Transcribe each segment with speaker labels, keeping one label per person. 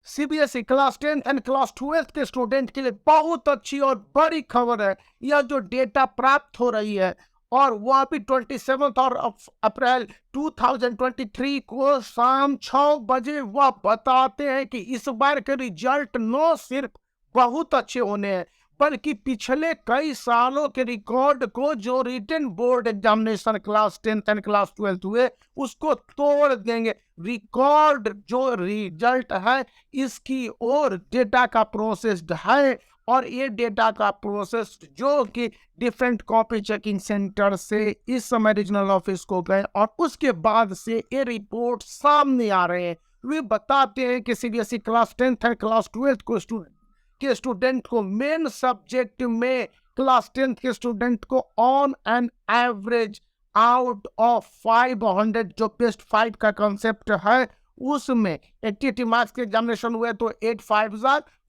Speaker 1: CBSE class 10 and class 12 के student के लिए बहुत अच्छी और बड़ी खबर है। यह जो डेटा प्राप्त हो रही है और वह भी 27 और अप्रैल 2023 को शाम 6 बजे वह बताते हैं कि इस बार के रिजल्ट न सिर्फ बहुत अच्छे होने हैं बल्कि पिछले कई सालों के रिकॉर्ड को जो written board examination class 10 and class 12 हुए उसको तोड़ देंगे। रिकॉर्ड जो रिजल्ट है इसकी और डेटा का प्रोसेस्ड है और ये डेटा का प्रोसेस जो कि डिफरेंट कॉपी चेकिंग सेंटर से इस समय रीजनल ऑफिस को गए और उसके बाद से ये रिपोर्ट सामने आ रहे हैं। वे बताते हैं कि सीबीएसई क्लास 10 है क्लास 12 को स्टूडेंट को मेन सब्जेक्ट में क्लास 10 के स्टूडेंट को on an average out of 500 जो बेस्ट 5 का कंसेप्ट है उसमें 80 मार्क्स के एग्जामिनेशन हुए तो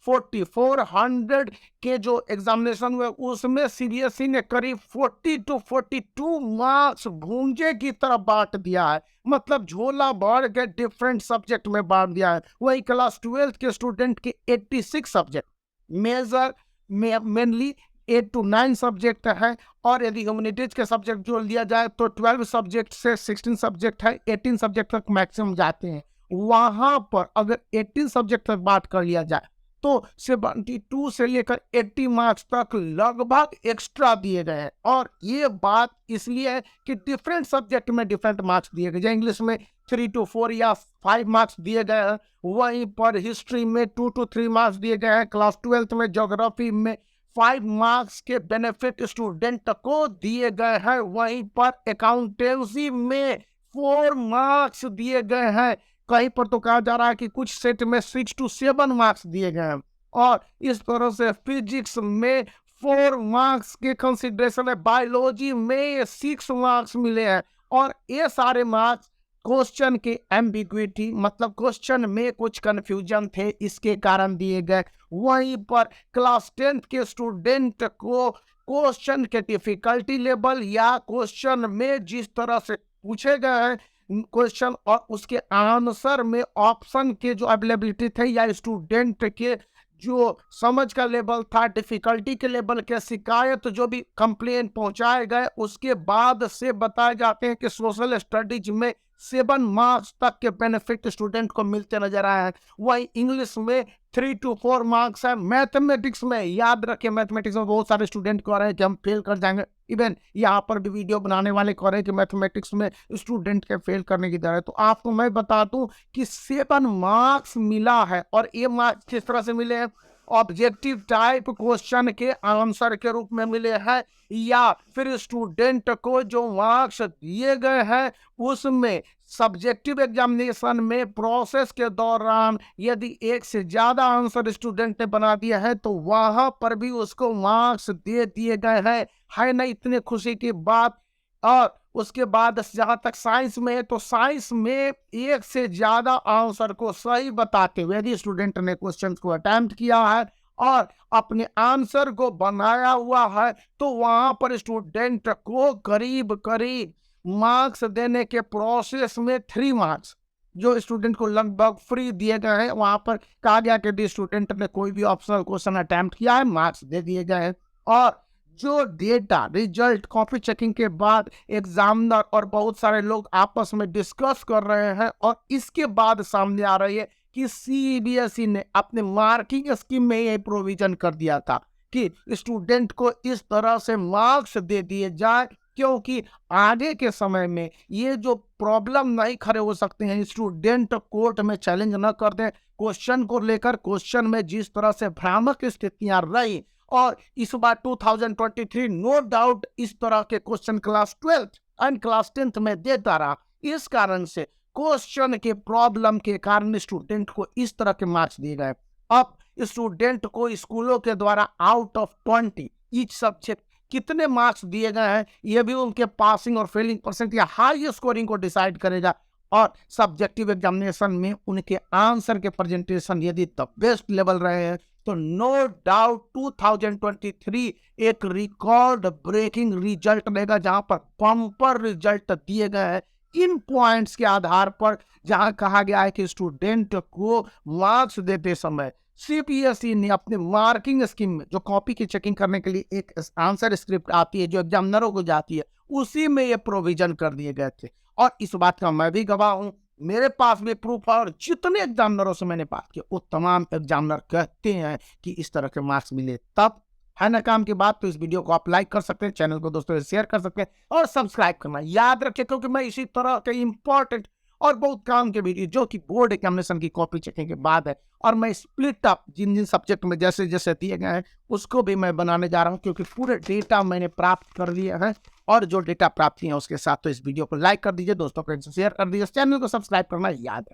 Speaker 1: 4400 के जो एग्जामिनेशन हुए उसमें सीबीएसई ने करीब 40 to 42 मार्क्स भूंजे की तरफ बांट दिया है। मतलब झोला भर के डिफरेंट सब्जेक्ट में बांट दिया है। वही क्लास 12 के स्टूडेंट के 86 subject major mainly 8 to 9 subject है और यदि ह्यूमैनिटीज के सब्जेक्ट जोड़ लिया जाए तो 12 सब्जेक्ट से 16 सब्जेक्ट है, 18 सब्जेक्ट तक मैक्सिमम जाते हैं। वहां पर अगर 18 सब्जेक्ट तक बात कर लिया जाए तो 72 से लेकर 80 मार्क्स तक लगभग एक्स्ट्रा दिए गए हैं। और ये बात इसलिए है कि डिफरेंट सब्जेक्ट में डिफरेंट मार्क्स दिए गए। इंग्लिश में 3 to 4 या 5 मार्क्स दिए गए हैं, वहीं पर हिस्ट्री में 2 to 3 मार्क्स दिए गए हैं। क्लास 12 में ज्योग्राफी में 5 मार्क्स के बेनिफिट स्टूडेंट को दिए गए हैं। वहीं पर अकाउंटेंसी में 4 मार्क्स दिए गए हैं। कहीं पर तो कहा जा रहा है कि कुछ सेट में 6 to 7 मार्क्स दिए गए हैं और इस तरह से फिजिक्स में 4 मार्क्स के कंसिडरेशन है। बायोलॉजी में 6 मार्क्स मिले हैं और ये सारे मार्क्स क्वेश्चन के एम्बिग्विटी मतलब क्वेश्चन में कुछ कंफ्यूजन थे इसके कारण दिए गए। वहीं पर क्लास 10 के स्टूडेंट को क्वेश्चन के डिफिकल्टी लेवल या क्वेश्चन में जिस तरह से पूछे गए हैं क्वेश्चन और उसके आंसर में ऑप्शन के जो अवेलेबिलिटी थे या स्टूडेंट के जो समझ का लेवल था, डिफिकल्टी के लेवल के शिकायत जो भी कंप्लेन पहुंचाए गए उसके बाद से बताए जाते हैं कि सोशल स्टडीज में 7 मार्क्स तक के बेनिफिट स्टूडेंट को मिलते नजर आए हैं। वही इंग्लिश में 3 to 4 मार्क्स है। मैथमेटिक्स में याद रखिए, मैथमेटिक्स में बहुत सारे स्टूडेंट कह रहे हैं कि हम फेल कर जाएंगे। इवन यहाँ पर भी वीडियो बनाने वाले कह रहे हैं कि मैथमेटिक्स में स्टूडेंट के फेल करने की दर है। तो आपको मैं बता दूं कि 7 मार्क्स मिला है और ये मार्क्स किस तरह से मिले हैं? ऑब्जेक्टिव टाइप क्वेश्चन के आंसर के रूप में मिले हैं या फिर स्टूडेंट को जो मार्क्स दिए गए हैं उसमें सब्जेक्टिव एग्जामिनेशन में प्रोसेस के दौरान यदि एक से ज्यादा आंसर स्टूडेंट ने बना दिया है तो वहां पर भी उसको मार्क्स दे दिए गए हैं। है ना इतने खुशी की बात। और उसके बाद जहां तक साइंस में है तो साइंस में एक से ज्यादा आंसर को सही बताते हुए यदि स्टूडेंट ने क्वेश्चन को अटेम्प्ट किया है और अपने आंसर को बनाया हुआ है तो वहां पर स्टूडेंट को करीब करीब मार्क्स देने के प्रोसेस में 3 मार्क्स जो स्टूडेंट को लगभग फ्री दिए गए हैं। वहां पर कहा गया कि यदि स्टूडेंट ने कोई भी ऑप्शनल क्वेश्चन अटेम्प्ट किया है मार्क्स दे दिए गए हैं। और जो डेटा रिजल्ट कॉपी चेकिंग के बाद एग्जामिनर और बहुत सारे लोग आपस में डिस्कस कर रहे हैं और इसके बाद सामने आ रही है कि सीबीएसई ने अपने मार्किंग स्कीम में ये प्रोविजन कर दिया था कि स्टूडेंट को इस तरह से मार्क्स दे दिए जाए क्योंकि आगे के समय में ये जो प्रॉब्लम नहीं खड़े हो सकते हैं, स्टूडेंट कोर्ट में चैलेंज न कर दें क्वेश्चन को लेकर। क्वेश्चन में जिस तरह से भ्रामक स्थितियां रही और इस बार 2023 नो डाउट इस तरह के क्वेश्चन क्लास 12 एंड क्लास 10 में देता रहा। इस कारण से क्वेश्चन के प्रॉब्लम के कारण स्टूडेंट को इस तरह के मार्क्स दिए गए। अब स्टूडेंट को स्कूलों के द्वारा आउट ऑफ 20 ईच सब्जेक्ट कितने मार्क्स दिए गए हैं यह भी उनके पासिंग और फेलिंग परसेंट या हाई स्कोरिंग को डिसाइड करेगा। और सब्जेक्टिव एग्जामिनेशन में उनके आंसर के प्रेजेंटेशन यदि द बेस्ट लेवल रहे हैं तो नो डाउट 2023 एक रिकॉर्ड ब्रेकिंग रिजल्ट रहेगा जहां पर बम्पर रिजल्ट दिए गए हैं इन पॉइंट्स के आधार पर जहां कहा गया है कि स्टूडेंट को मार्क्स देते समय सीबीएसई ने अपने मार्किंग स्कीम में जो कॉपी की चेकिंग करने के लिए एक आंसर स्क्रिप्ट आती है जो एग्जामिनरों को जाती है, उसी में ये प्रोविजन कर दिए गए थे। और इस बात का मैं भी गवाह हूं, मेरे पास भी प्रूफ है, और जितने एग्जामिनरों से मैंने बात की वो तमाम एग्जामिनर कहते हैं कि इस तरह के मार्क्स मिले। तब है ना काम की बात। तो इस वीडियो को आप लाइक कर सकते हैं, चैनल को दोस्तों से शेयर कर सकते हैं और सब्सक्राइब करना याद रखिए, क्योंकि मैं इसी तरह के इंपॉर्टेंट और बहुत काम के वीडियो जो कि बोर्ड एग्जामिनेशन की कॉपी चेकिंग के बाद है, और मैं स्प्लिट अप जिन जिन सब्जेक्ट में जैसे जैसे दिए गए हैं उसको भी मैं बनाने जा रहा हूं, क्योंकि पूरे डेटा मैंने प्राप्त कर लिए हैं। और जो डेटा प्राप्त किए हैं उसके साथ तो इस वीडियो को लाइक कर दीजिए, दोस्तों को शेयर कर दीजिए, चैनल को सब्सक्राइब करना याद है।